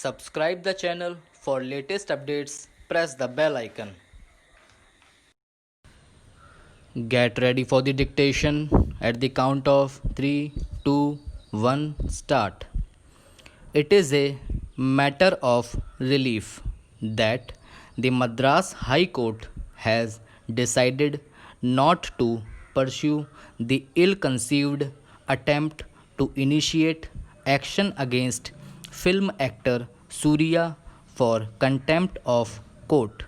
Subscribe the channel for latest updates. Press the bell icon. Get ready for the dictation at the count of 3, 2, 1, start. It is a matter of relief that the Madras High Court has decided not to pursue the ill conceived attempt to initiate action against film actor Surya for contempt of court.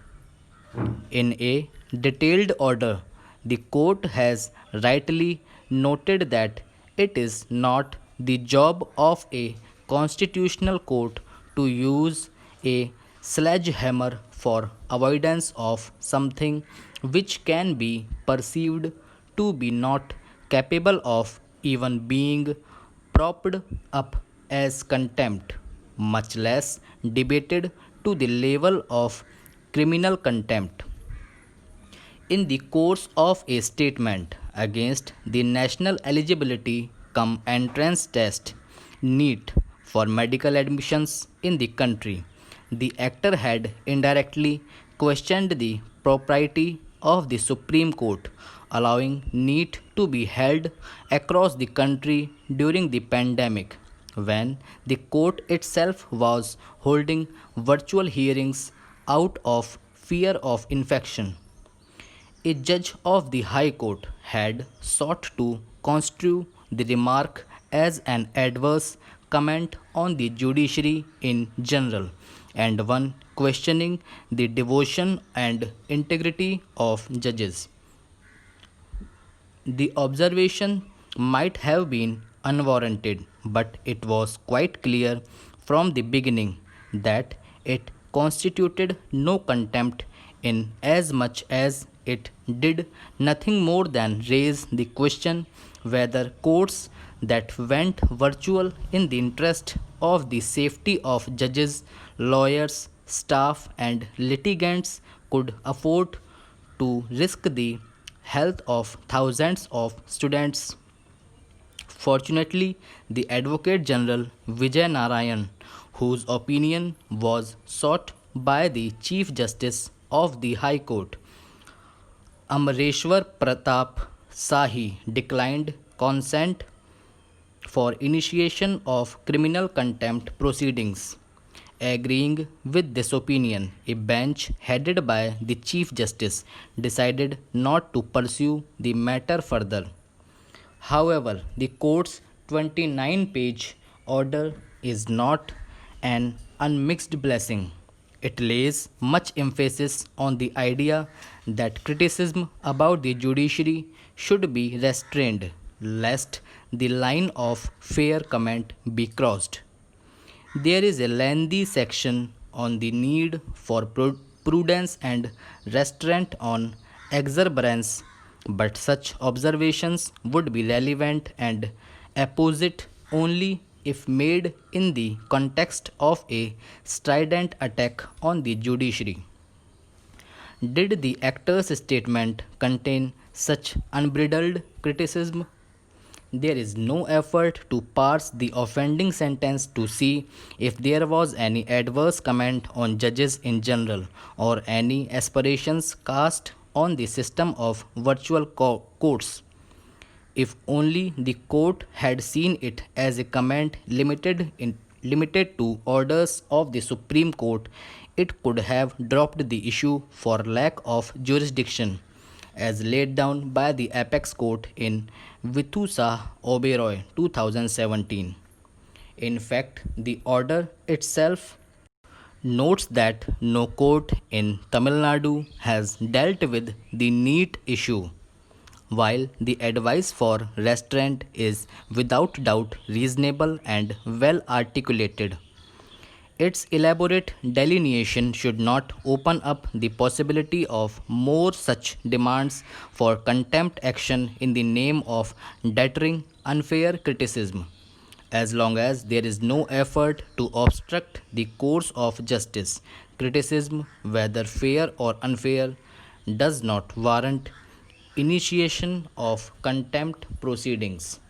In a detailed order, the court has rightly noted that it is not the job of a constitutional court to use a sledgehammer for avoidance of something which can be perceived to be not capable of even being propped up as contempt, much less debated to the level of criminal contempt. In the course of a statement against the National Eligibility Cum Entrance Test (NEET) for medical admissions in the country, the actor had indirectly questioned the propriety of the Supreme Court allowing NEET to be held across the country during the pandemic, when the court itself was holding virtual hearings out of fear of infection. A judge of the High Court had sought to construe the remark as an adverse comment on the judiciary in general, and one questioning the devotion and integrity of judges. The observation might have been unwarranted, but it was quite clear from the beginning that it constituted no contempt in as much as it did nothing more than raise the question whether courts that went virtual in the interest of the safety of judges, lawyers, staff, and litigants could afford to risk the health of thousands of students. Fortunately, the Advocate General Vijay Narayan, whose opinion was sought by the Chief Justice of the High Court, Amareshwar Pratap Sahi, declined consent for initiation of criminal contempt proceedings. Agreeing with this opinion, a bench headed by the Chief Justice decided not to pursue the matter further. However, the court's 29-page order is not an unmixed blessing. It lays much emphasis on the idea that criticism about the judiciary should be restrained, lest the line of fair comment be crossed. There is a lengthy section on the need for prudence and restraint on exuberance, but such observations would be relevant and apposite only if made in the context of a strident attack on the judiciary. Did the actor's statement contain such unbridled criticism? There is no effort to parse the offending sentence to see if there was any adverse comment on judges in general or any aspirations cast on the system of virtual courts. If only the court had seen it as a comment limited to orders of the Supreme Court, it could have dropped the issue for lack of jurisdiction, as laid down by the Apex Court in Vithusa Oberoi 2017. In fact, the order itself notes that no court in Tamil Nadu has dealt with the NEET issue, while the advice for restraint is without doubt reasonable and well articulated. Its elaborate delineation should not open up the possibility of more such demands for contempt action in the name of deterring unfair criticism, as long as there is no effort to obstruct the course of justice. Criticism, whether fair or unfair, does not warrant initiation of contempt proceedings.